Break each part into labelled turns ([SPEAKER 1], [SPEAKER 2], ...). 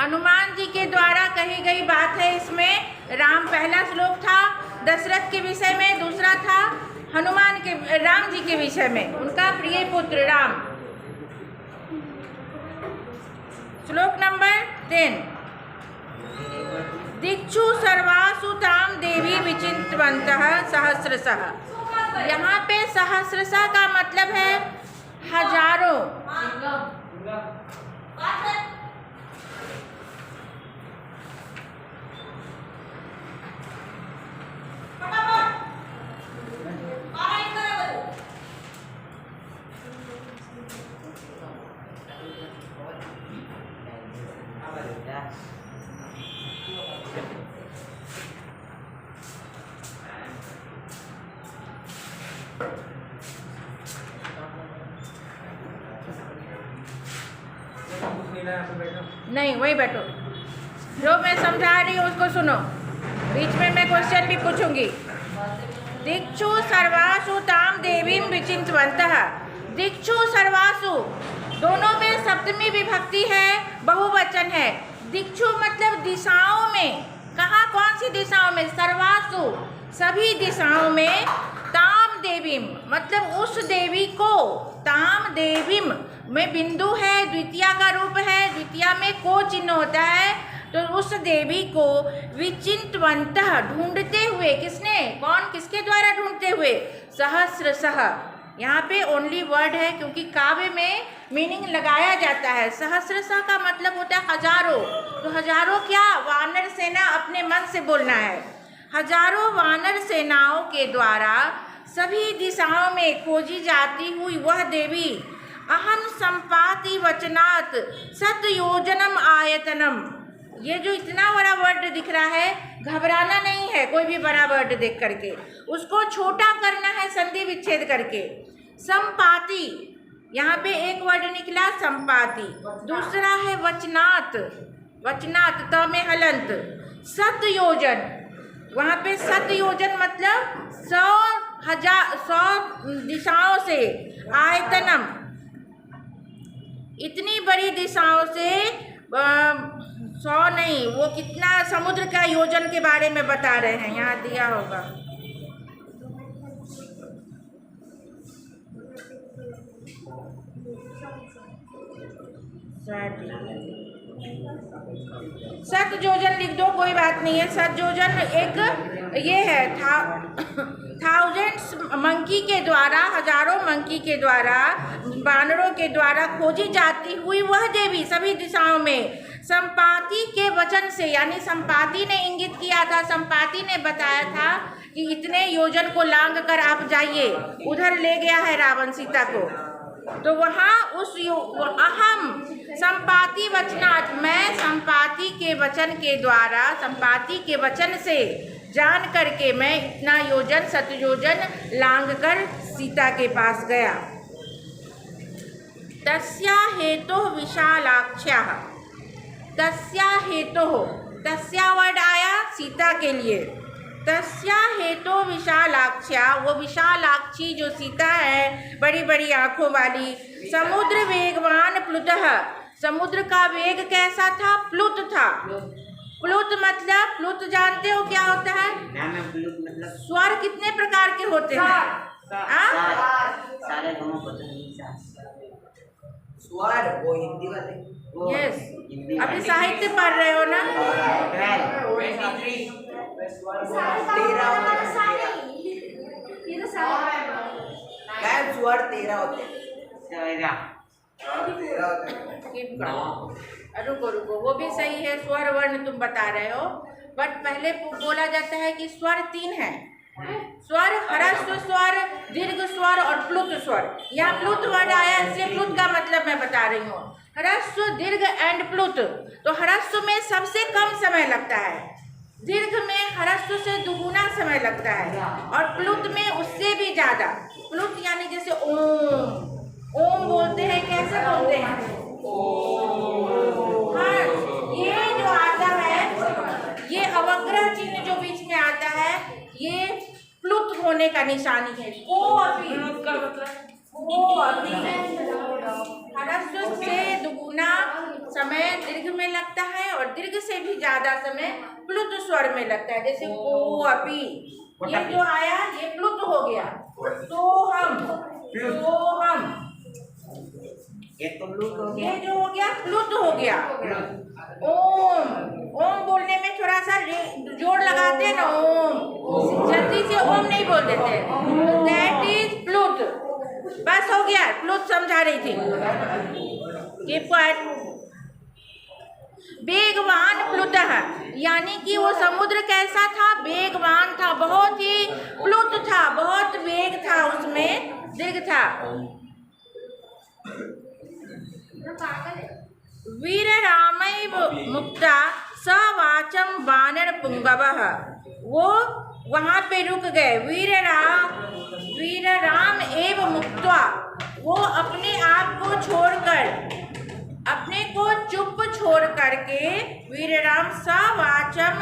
[SPEAKER 1] हनुमान जी के द्वारा कही गई बात है इसमें। राम पहला श्लोक था दशरथ के विषय में, दूसरा था राम जी के विषय में, उनका प्रिय पुत्र राम। श्लोक नंबर 10। दिक्षु सर्वासु ताम देवी विचिन्तवन्तः सहस्रशः। यहाँ पे सहस्रशः का मतलब है हजारों। नहीं, वही बैठो, जो मैं समझा रही हूँ उसको सुनो, बीच में मैं क्वेश्चन भी पूछूंगी। दिक्षु सर्वासु ताम देवीं विचिन्तवन्तः। दिक्षु सर्वासु, दोनों में सप्तमी विभक्ति है, बहुवचन है। दिक्षु मतलब दिशाओं में। कहाँ, कौन सी दिशाओं में? सर्वासु, सभी दिशाओं में। ताम देवीं मतलब उस देवी को। ताम देवीं में बिंदु है, द्वितीया का रूप है, द्वितीया में को चिन्ह होता है, तो उस देवी को विचिन्तवन्तः ढूंढते हुए। किसने, कौन, किसके द्वारा ढूंढते हुए? सहस्रशः। यहाँ पे ओनली वर्ड है क्योंकि काव्य में मीनिंग लगाया जाता है। सहस्रशः का मतलब होता है हजारों। तो हजारों क्या? वानर सेना, अपने मन से बोलना है। हजारों वानर सेनाओं के द्वारा सभी दिशाओं में खोजी जाती हुई वह देवी अहम संपाति वचनात् शतयोजनम आयतनम। ये जो इतना बड़ा वर्ड दिख रहा है, घबराना नहीं है कोई भी बड़ा वर्ड देख करके, उसको छोटा करना है संधि विच्छेद करके। संपाति, यहाँ पे एक वर्ड निकला संपाति, दूसरा है वचनात्, वचनात् त में हलंत। शतयोजन, वहाँ पे शतयोजन मतलब 100 दिशाओं से। आयतनम, इतनी बड़ी दिशाओं से 100 नहीं, वो कितना समुद्र का योजन के बारे में बता रहे हैं, यहाँ दिया होगा। शतयोजन लिख दो, कोई बात नहीं है। शतयोजन एक ये है, थाउजेंड्स मंकी के द्वारा, हजारों मंकी के द्वारा, बानरों के द्वारा खोजी जाती हुई वह देवी सभी दिशाओं में। संपाति के वचन से, यानी संपाति ने इंगित किया था, संपाति ने बताया था कि इतने योजन को लांघ कर आप जाइए, उधर ले गया है रावण सीता को। तो वहाँ उस अहम संपाति वचनात्, मैं संपाति के वचन के द्वारा, संपाति के वचन से जान करके मैं इतना योजन, शतयोजन लांघ कर सीता के पास गया। तस्या हेतुः विशालाक्ष्याः। तस्या हेतुः, तस्या वर्ड आया सीता के लिए। तस्या हेतु विशालाक्ष्या, वो विशालाक्षी जो सीता है, बड़ी बड़ी आँखों वाली। समुद्र वेगवान प्लुतः, समुद्र का वेग कैसा था? प्लुत था। प्लुत मतलब, प्लुत जानते हो क्या होता है? स्वर कितने प्रकार के होते हैं?
[SPEAKER 2] स्वर वो हिंदी वाले।
[SPEAKER 1] यस, अभी साहित्य पढ़ रहे हो ना?
[SPEAKER 2] 13 स्वर 13 होते हैं।
[SPEAKER 1] रुको रुको, वो भी सही है, स्वर वर्ण तुम बता रहे हो, बट पहले बोला जाता है कि स्वर 3 है। स्वर, ह्रस्व स्वर, दीर्घ स्वर और प्लुत स्वर। यहाँ प्लुत वर्ड आया, इससे प्लुत का मतलब मैं बता रही हूँ। ह्रस्व, दीर्घ एंड प्लुत। तो ह्रस्व में सबसे कम समय लगता है, दीर्घ में ह्रस्व से दुगुना समय लगता है, और प्लुत में उससे भी ज्यादा। प्लुत यानी जैसे ओम, ओम बोलते हैं, कैसे बोलते हैं? हाँ, ये जो आता है, ये अवग्रह चिन्ह जो बीच में आता है, ये प्लुत होने का निशानी है। को अभी ह्रस्व से दुगुना समय दीर्घ में लगता है और दीर्घ से भी ज्यादा समय प्लुत स्वर में लगता है। जैसे को अपी, ये जो आया ये प्लुत हो गया। तो हम,
[SPEAKER 2] ये तो प्लुत हो गया।
[SPEAKER 1] ये जो हो गया प्लुत हो गया। ओम, ओम बोलने में थोड़ा सा जोर लगाते हैं ना, ओम जल्दी से ओम नहीं बोल देते, दैट इज प्लुत। बस हो गया, प्लुत समझा रही थी। वेगवान प्लुतः, यानी कि वो समुद्र कैसा था, वेगवान था, बहुत ही प्लुत था, बहुत वेग था उसमें, दीर्घ था। वीर रामैव मुक्ता स वाचम वानर पुंगवः, वो वहाँ पे रुक गए। वीर राम एव मुक्त्वा, वो अपने आप को छोड़कर, अपने को चुप छोड़ करके, वीर राम स वाचम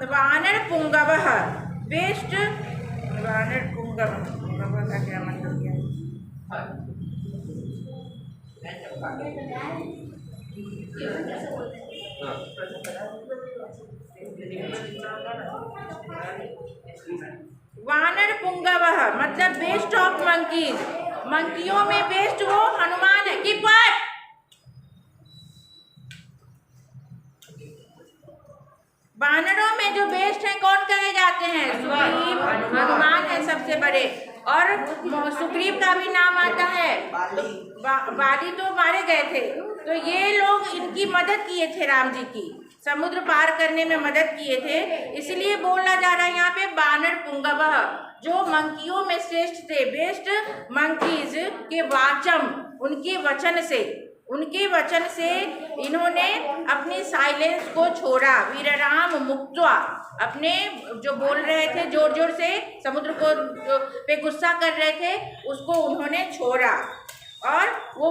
[SPEAKER 1] वानर पुंगवः, बेस्ट वानर पुंगव का क्या मतलब है? वानर पुंगवः मतलब बेस्ट ऑफ मंकीज, मंकियों में बेस्ट वो हनुमान है। कीपर, वानरों में जो बेस्ट है कौन कहे जाते हैं? सुग्रीव, हनुमान है सबसे बड़े। और सुग्रीव का भी नाम आता है। बाली तो मारे गए थे, तो ये लोग इनकी मदद किए थे, राम जी की समुद्र पार करने में मदद किए थे, इसलिए बोला जा रहा है यहाँ पे वानर पुंगवः, जो मंकियों में श्रेष्ठ थे, बेस्ट मंकीज के वाचम, उनके वचन से इन्होंने अपनी साइलेंस को छोड़ा। वीरराम मुक्त्वा, अपने जो बोल रहे थे जोर जोर से, समुद्र को पे गुस्सा कर रहे थे, उसको उन्होंने छोड़ा। और वो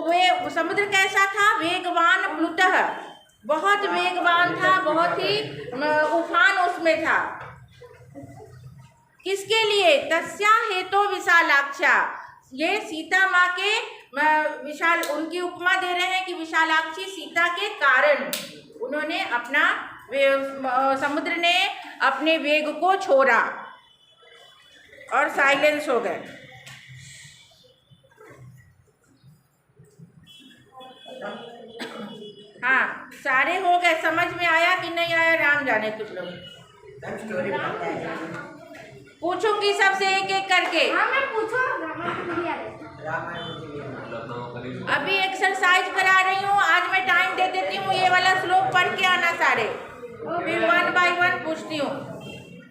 [SPEAKER 1] समुद्र कैसा था? वेगवान प्लुतः, बहुत वेगवान था, बहुत ही उफान उसमें था। किसके लिए? तस्या हेतु विशालाक्षा, ये सीता माँ के विशाल, उनकी उपमा दे रहे हैं कि विशालाक्षी सीता के कारण उन्होंने अपना समुद्र ने अपने वेग को छोड़ा और साइलेंस हो गए। हाँ, सारे हो गए। समझ में आया कि नहीं आया? राम जाने तुम लोग। पूछूंगी सबसे एक एक करके।
[SPEAKER 3] हाँ मैं पूछो।
[SPEAKER 1] अभी एक्सरसाइज करा रही हूँ, आज मैं टाइम दे देती हूँ, ये वाला श्लोक पढ़ के आना सारे, फिर 1 बाय 1 पूछती हूँ।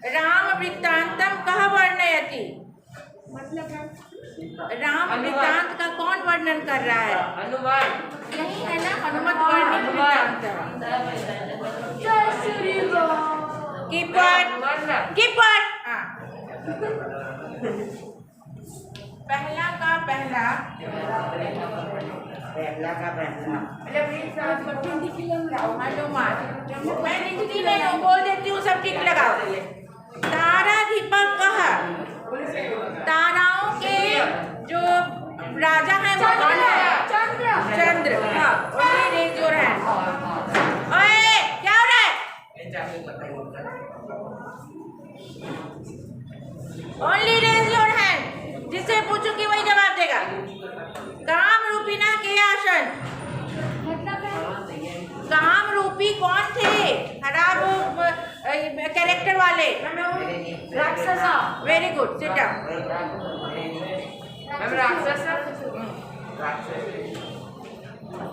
[SPEAKER 1] राम वृत्तांतम कह वर्णयति, राम वृत्तांत का कौन वर्णन कर रहा है? हनुमान, यही है ना, हनुमत वर्णित वृत्तांत। कीपर, हाँ, पहला का पहला, हनुमान, मैं लिखती नहीं हूँ, बोल देती हूँ, सब ठीक लगाओ। ताराधिपक कहा, ताराओं के जो राजा है वो कौन है? चंद्र। हाँ, ओनली रेज योर हैंड। ओए, क्या हो रहा है? ओनली रेज योर हैंड, जिससे पूछूंगी वही जवाब देगा। काम रूपीना के आसन, काम रूपी कौन थे? खराब कैरेक्टर वाले। राक्षसा। Very good, sit down.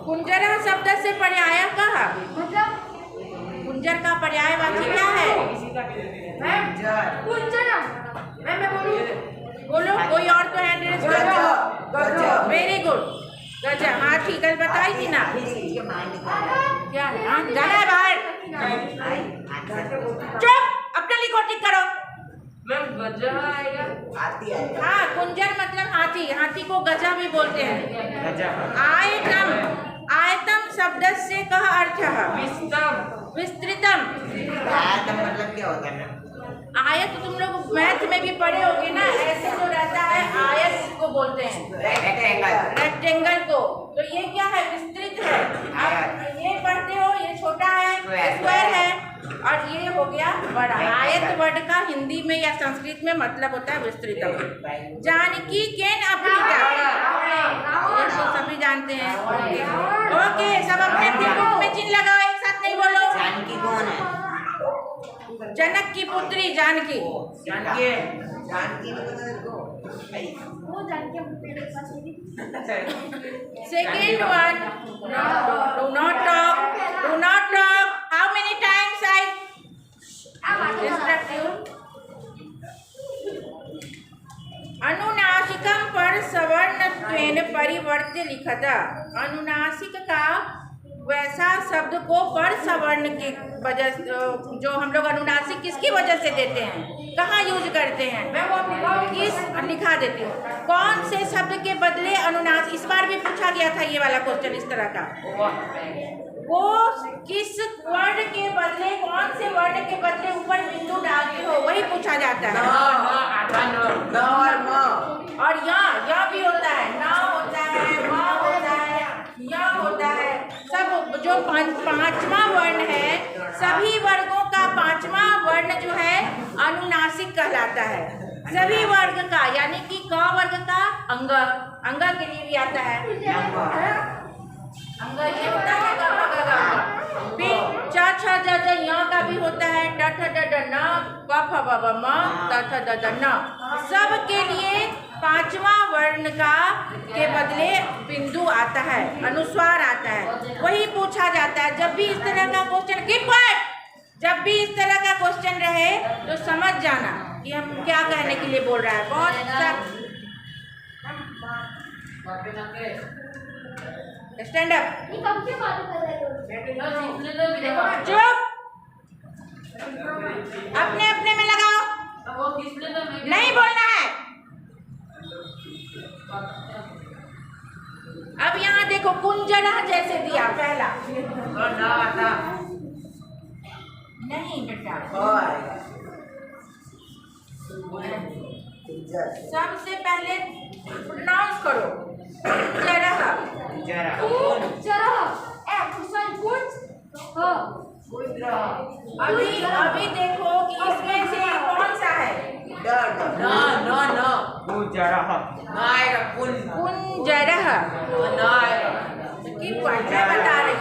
[SPEAKER 1] कुंजरा शब्द से पर्याय कहा, कुंजर का पर्यायवाची क्या है? बोलो, कोई और तो हैंड रेज करो। वेरी गुड, गजा। हाँ ठीक है, बताई थी ना। क्या जाना है बाहर? चुप, अपना लिखो, टिक करो। हाँ, कुंजर मतलब हाथी, हाथी को गजा भी बोलते हैं। आयतम, आयतम शब्द से कह अर्थ है विस्तृतम।
[SPEAKER 2] आयतम मतलब क्या होता है?
[SPEAKER 1] आयत तुम लोग मैथ में भी पढ़े होगे ना, ऐसे जो रहता है आयत इसको बोलते हैं, रेक्टेंगल को। तो ये क्या है? विस्तृत है। स्क्वायर है। और ये हो गया बड़ा। आयत वर्ड का हिंदी में या संस्कृत में मतलब होता है विस्तृतम। जानकी केन अपनीता, ये तो सभी जानते हैं। ओके, सब अपने अपने बुक में चिन्ह लगाओ, एक साथ नहीं बोलो।
[SPEAKER 2] जानकी कौन है?
[SPEAKER 1] जनक की पुत्री Janaki.
[SPEAKER 2] Janaki Janaki
[SPEAKER 1] second one, do not talk. How many times I instruct you? अनुनासिकम पर सवर्णत्वेन परिवर्त्य लिखता। अनुनासिक का वैसा शब्द को पर सवर्ण की वजह, जो हम लोग अनुनासिक किसकी वजह से देते हैं, कहाँ यूज करते हैं, मैं वो किस लिखा देती हूँ। कौन से शब्द के बदले अनुनासिक, इस बार भी पूछा गया था ये वाला क्वेश्चन इस तरह का। वो किस वर्ड के बदले, कौन से वर्ड के बदले ऊपर बिंदु डालते हो, वही पूछा जाता है। और या भी होता है, ना होता है, माँ होता है, या होता है। सब जो पांचवा वर्ण है, सभी वर्गों का पांचवा वर्ण जो है अनुनासिक कहलाता है। सभी वर्ग का, यानी कि क वर्ग का अंग के लिए भी आता है। अंग ये होता है फिर च छ ज ज य का भी होता है। ट ठ ड ड न, प फ ब ब म, त थ द द न। सब के लिए पांचवा वर्ण का के बदले बिंदु आता है, अनुस्वार आता है, वही पूछा जाता है। जब भी इस तरह का क्वेश्चन, जब भी इस तरह का क्वेश्चन रहे तो समझ जाना कि हम क्या कहने के लिए बोल रहा है। बहुत स्टैंड अप, चुप, अपने अपने में लगाओ, नहीं बोलना है। अब यहाँ देखो कुंजरा जैसे दिया पहला, नहीं बेटा, सबसे पहले प्रोनाउंस करो अभी देखो कि इसमें से कौन सा है। कुंजरह,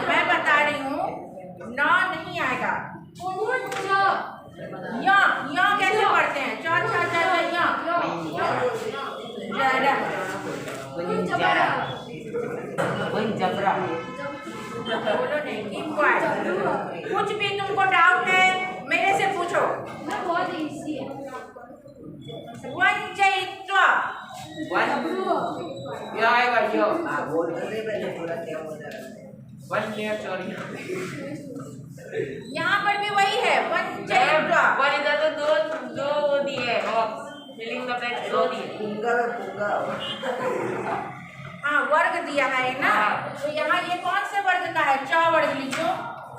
[SPEAKER 1] मैं बता रही हूँ, ना नहीं आएगा। या कैसे पढ़ते हैं? बोलो नहीं, कीप क्वाइट। कुछ भी तुमको डाउट है मेरे से पूछो। वंचयित्वा, यहाँ पर भी वही है, वंचयित्वा।
[SPEAKER 3] दो दिए और फिलिंग का पेज दो दिए।
[SPEAKER 1] हाँ, वर्ग दिया है ना, तो यहाँ ये कौन से वर्ग का है? च वर्ग लिखो,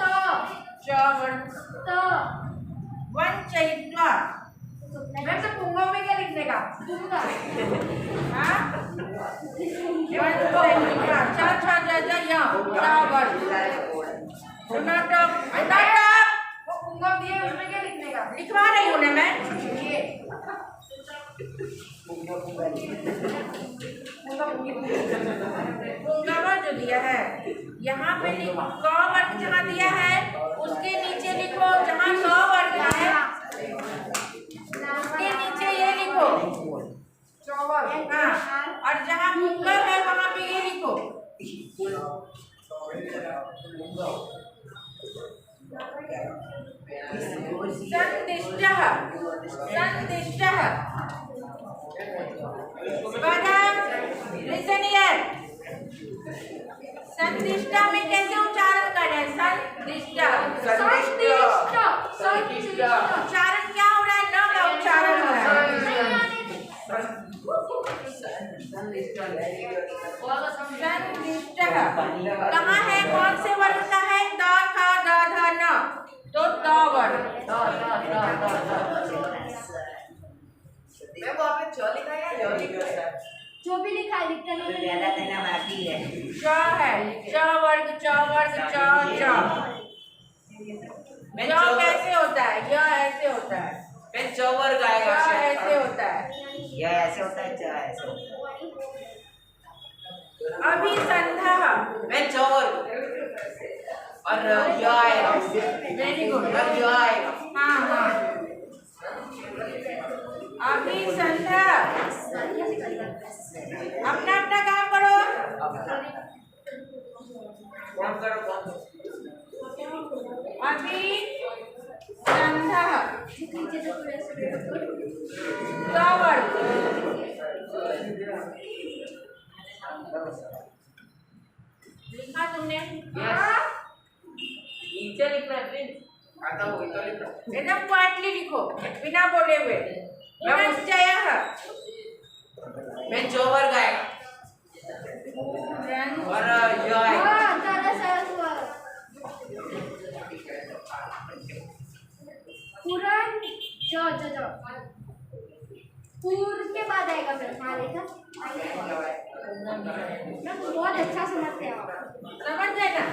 [SPEAKER 1] च वर्ग। वंचयित्वा, मैम से पुंगा में क्या लिखने का? हाँ, वंचयित्वा, च छ ज ज य, च वर्ग। नाटक, वो पुंगा दिया उसमें क्या लिखने का? लिखवा रही हूँ ना मैं। पुंगा जो दिया है यहाँ पे लिखो, क वर्ग जहाँ दिया है उसके नीचे लिखो, जहाँ क वर्ग है उसके नीचे ये लिखो हाँ, और जहाँ पुंगा है वहाँ पे ये लिखो। संदिष्टः, संदिष्टः। लिसन हियर, संदिष्टा में कैसे उच्चारण करें? संदिष्टा, उच्चारण क्या हो रहा है? न का उच्चारण हो रहा है। संदिष्टः कहाँ है? कौन से वर्ग का है? द थ द ध न, तो द वर्ग।
[SPEAKER 4] जो भी लिखा है लिखते नहीं
[SPEAKER 2] ज्यादा देना बाकी है।
[SPEAKER 1] च है, च वर्ग, च वर्ग, च च।
[SPEAKER 3] मैं
[SPEAKER 1] य
[SPEAKER 3] चौवर
[SPEAKER 1] कैसे होता है? य ऐसे होता है,
[SPEAKER 3] मैं चौवर गाएगा
[SPEAKER 1] य ऐसे होता है,
[SPEAKER 2] यह ऐसे होता है, चा ऐसे होता
[SPEAKER 1] अभिसंधा।
[SPEAKER 3] मैं चौवर और य आएगा
[SPEAKER 1] वेरी गुड।
[SPEAKER 3] और य आएगा
[SPEAKER 1] हाँ हाँ, अभिसंधा। अपना अपना काम करो।
[SPEAKER 3] कौन करो कौन
[SPEAKER 1] अभिसंधा वर्ग। लिखा तुमने?
[SPEAKER 3] नीचे लिखना है प्लीज आता हो तो लिखो
[SPEAKER 1] एकदम क्वाइटली लिखो, बिना बोले हुए। पुनश्चयः।
[SPEAKER 3] मैं चौवर गाएगा और य आएगा
[SPEAKER 4] हाँ तारा सरस्वत पुराण जो पूर के बाद आएगा फिर हाँ देखा बहुत अच्छा समझते हैं आप।
[SPEAKER 1] समझ गए ना?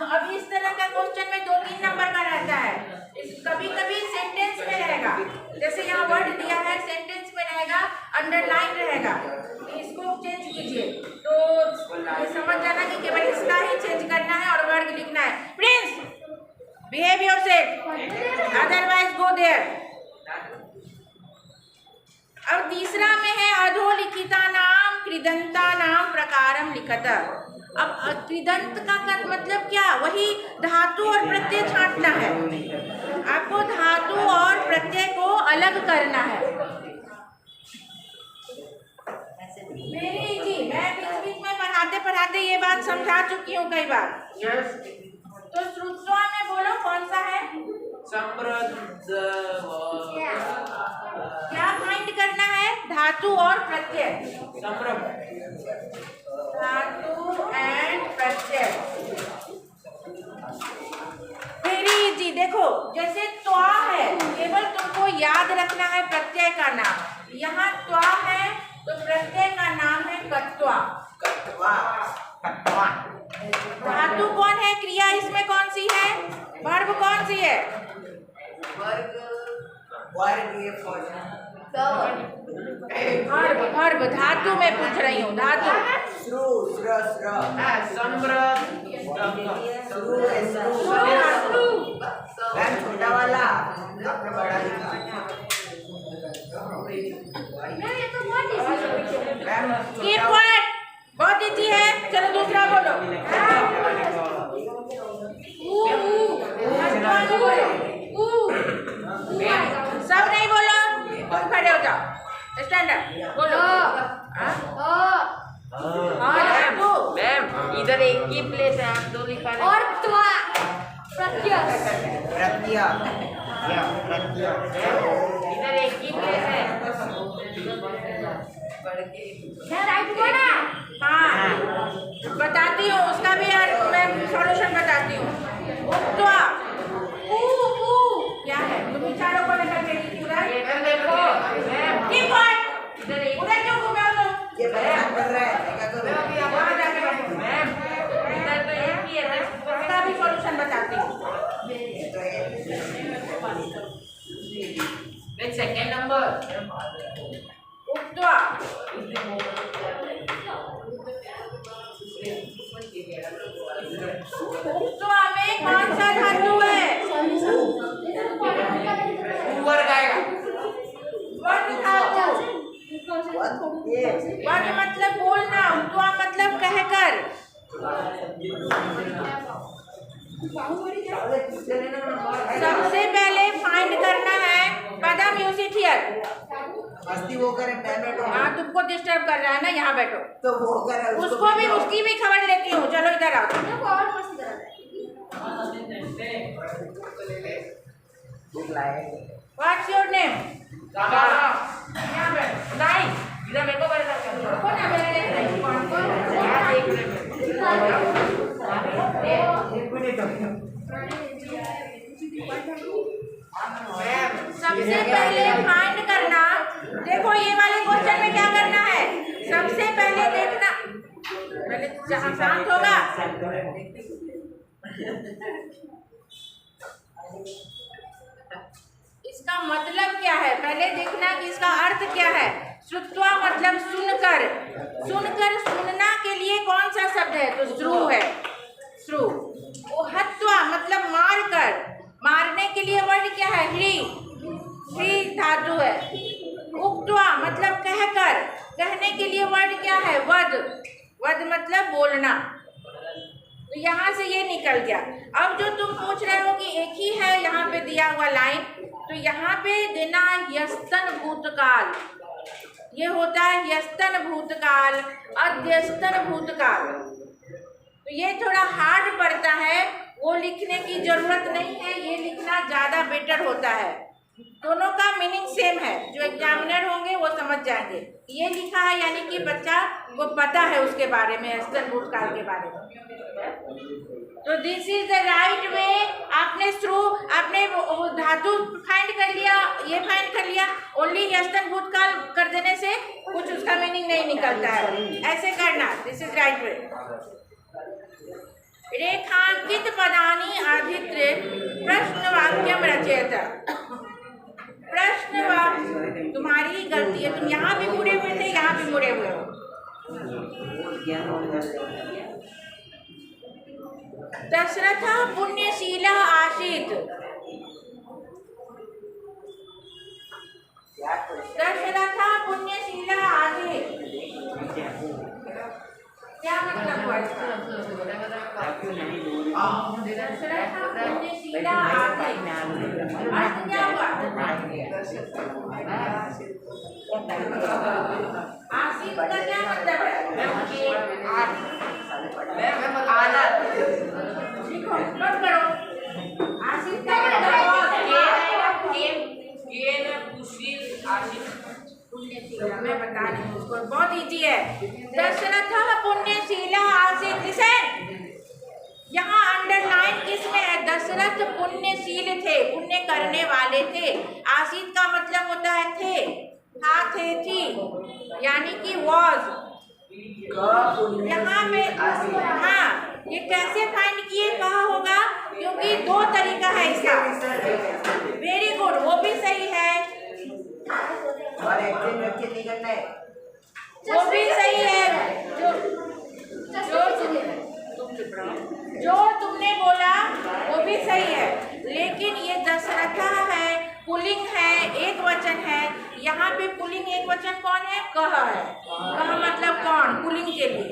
[SPEAKER 1] अब इस तरह का क्वेश्चन में 2-3 नंबर का रहता है। कभी कभी सेंटेंस में रहेगा, जैसे यहाँ वर्ड दिया है, सेंटेंस में रहेगा, अंडरलाइन रहेगा। इसको चेंज कीजिए तो ये समझ जाना कि केवल इसका ही चेंज करना है और वर्ड लिखना है। Prince, behave yourself, otherwise go there. अब तीसरा में है अधोलिखिता नाम कृदंता नाम प्रकारम लिखत। अब कृदंत का मतलब क्या? वही धातु और प्रत्यय छांटना है। आपको धातु और प्रत्यय को अलग करना है। मेरी जी, मैं बीच बीच में पढ़ाते पढ़ाते ये बात समझा चुकी हूँ कई बार।
[SPEAKER 3] यस
[SPEAKER 1] तो श्रुत्वा में बोलो कौन सा है?
[SPEAKER 3] समृद्ध
[SPEAKER 1] क्या फाइंड करना है? धातु और प्रत्यय।
[SPEAKER 3] समृद्ध
[SPEAKER 1] धातु एंड प्रत्यय। Very easy. देखो जैसे त्वा है, केवल तुमको याद रखना है प्रत्यय का नाम। यहाँ त्वा है तो प्रत्यय का नाम है कत्वा।
[SPEAKER 2] कटवा कटवा
[SPEAKER 1] धातु कौन है? क्रिया इसमें कौन सी है? वर्ब कौन सी है?
[SPEAKER 2] वर्ग वर्ग ये फौज
[SPEAKER 1] वर्ब धातु में पूछ रही हूँ। धातु
[SPEAKER 2] श्रु श्र श्र
[SPEAKER 3] समृद्ध
[SPEAKER 2] श्रु है श्रु मैम छोटा वाला आपने बड़ा लिखा
[SPEAKER 4] ये तो बहुत इजी
[SPEAKER 2] मैम
[SPEAKER 1] कीप क्वाइट, बहुत इजी है। चलो दूसरा बोलो। सब नहीं बोलो, तुम खड़े हो जाओ, स्टैंडर्ड बोलो। धातु
[SPEAKER 3] मैम इधर एक ही प्लेस है आप दो लिखा रहे
[SPEAKER 4] और त्वा प्रत्यय
[SPEAKER 2] प्रत्यय या प्रत्यय
[SPEAKER 3] इधर एक ही प्लेस है
[SPEAKER 4] क्या राइट हुआ ना?
[SPEAKER 1] हाँ बताती हूँ, उसका भी यार मैं सॉल्यूशन बताती हूँ। उत्वा क्या है? तुम चारों को लेकर के उधर
[SPEAKER 3] इधर देखो मैम
[SPEAKER 1] कीप क्वाइट।
[SPEAKER 3] इधर एक
[SPEAKER 1] उधर क्यों घूमे हो तुम?
[SPEAKER 2] ये परेशान कर रहा है क्या करूं
[SPEAKER 1] वहाँ जाके बैठो।
[SPEAKER 3] मैम इधर तो एक ही है
[SPEAKER 1] उसका भी सॉल्यूशन बताती हूँ।
[SPEAKER 3] मैं सेकंड नंबर
[SPEAKER 1] उत्वा उत्वा में कौन सा धातु है?
[SPEAKER 3] ऊपर गाएगा
[SPEAKER 1] वर्ग धातु।
[SPEAKER 2] ये
[SPEAKER 1] वर्ग मतलब बोलना, उत्वा मतलब कहकर। सबसे पहले फाइंड करना है पदम यूज इट हियर।
[SPEAKER 2] मस्ती वो करे मैं बैठो
[SPEAKER 1] हाँ तुमको डिस्टर्ब कर रहा है ना, यहाँ बैठो।
[SPEAKER 2] तो वो करे
[SPEAKER 1] उसको भी, उसकी भी खबर लेती हूँ। चलो इधर आओ।
[SPEAKER 4] और मस्ती कर रहा है
[SPEAKER 1] व्हाट्स योर नेम? यहाँ बैठो।
[SPEAKER 3] नहीं इधर मेरे को परेशान कर
[SPEAKER 1] रुको ना, मेरे कौन कौन
[SPEAKER 3] यहाँ देख रहे
[SPEAKER 1] सबसे पहले फाइंड करना। देखो ये वाले क्वेश्चन में क्या करना है? सबसे पहले देखना, पहले जहाँ शांत होगा इसका मतलब क्या है, पहले देखना कि इसका अर्थ क्या है। श्रुत्वा मतलब सुनकर, सुनकर सुनना के लिए कौन सा शब्द है, तो श्रु है, श्रु। हत्वा मतलब मार कर, मारने के लिए वर्ड क्या है, ह्री, ह्री धातु है। उक्त्वा मतलब कहकर, कहने के लिए वर्ड क्या है, वद, वद मतलब बोलना। तो यहाँ से ये निकल गया। अब जो तुम पूछ रहे हो कि एक ही है यहाँ पे दिया हुआ लाइन, तो यहाँ पे देना यस्तन भूतकाल, ये होता है यस्तन भूतकाल, अध्यस्तन भूतकाल। तो ये थोड़ा हार्ड पड़ता है, वो लिखने की जरूरत नहीं है, ये लिखना ज़्यादा बेटर होता है। दोनों का मीनिंग सेम है, जो एग्जामिनर होंगे वो समझ जाएंगे। ये लिखा है यानी कि बच्चा को पता है उसके बारे में, यस्तन भूतकाल के बारे में। तो this is the right way. आपने श्रु, आपने धातु फाइंड कर लिया, ये फाइंड कर लिया, ओनली यस्तन भूतकाल कर देने से कुछ उसका मीनिंग नहीं निकलता है, ऐसे करना। This is right way. रेखांकित पदानी आधित्य प्रश्न वाक्यम रचयत। प्रश्न वाक्य तुम्हारी ही गलती है, तुम यहाँ भी मुड़े हुए थे, यहाँ भी मुड़े हुए हो। दशरथ पुण्यशील आसीत। दशरथ पुण्यशील आसीत, क्या मतलब हुआ इसका? दशरथ पुण्यशील आसीत, अर्थ क्या हुआ? आसीत का क्या मतलब है? देखो नोट करो, आसीत का मतलब पुण्यशीला, मैं बता रही हूँ उसको, बहुत इजी है। दशरथ पुण्यशीला आसीत। लिसन, यहाँ अंडरलाइन किसमें है, दशरथ पुण्यशील थे, पुण्य करने वाले थे। आसीत का मतलब होता है थे, था, थे, थी, यानी कि वॉज। यहाँ पे हाँ, ये कैसे फाइंड किए, कहा होगा, क्योंकि दो तरीका है इसका। वेरी गुड, वो भी सही है, वो भी सही है। जो तुमने बोला वो भी सही है, लेकिन ये दशरथ है, पुल्लिंग है, एक वचन है। यहाँ पे पुल्लिंग एक वचन कौन है, कह है। कह मतलब कौन, पुल्लिंग के लिए।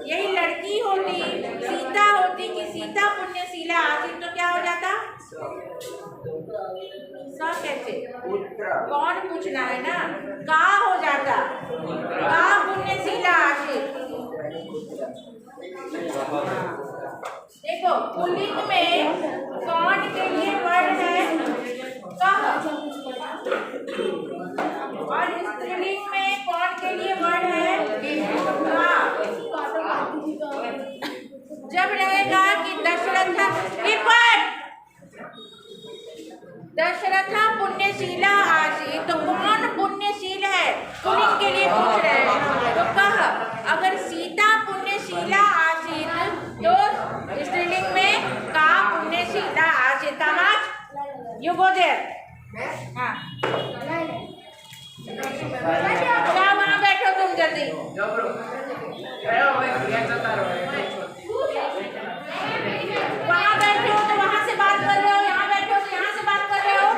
[SPEAKER 1] यही लड़की होती, सीता होती कि सीता पुण्यशीला आसीत, तो क्या हो जाता, सब कैसे, कौन पूछना है ना, का हो जाता, का पुण्यशीला आसीत। देखो पुल्लिंग में कौन के लिए वर्ड है कह, और स्त्रीलिंग में कौन के लिए वर्ड है का। जब रहेगा कि दशरथ पुण्यशीला आसीत, तो कौन पुण्यशील है, पुल्लिंग के लिए पूछ रहे हैं, तो कह। अगर सीता पुण्यशीला आसीत, तो स्त्रीलिंग में का पुण्यशीला आसीत। कामाच यू गो देयर। हाँ, जाओ वहाँ बैठो तुम जल्दी। वहाँ बैठे हो तो वहाँ से बात कर रहे हो, यहाँ बैठे हो तो यहाँ से बात कर रहे हो।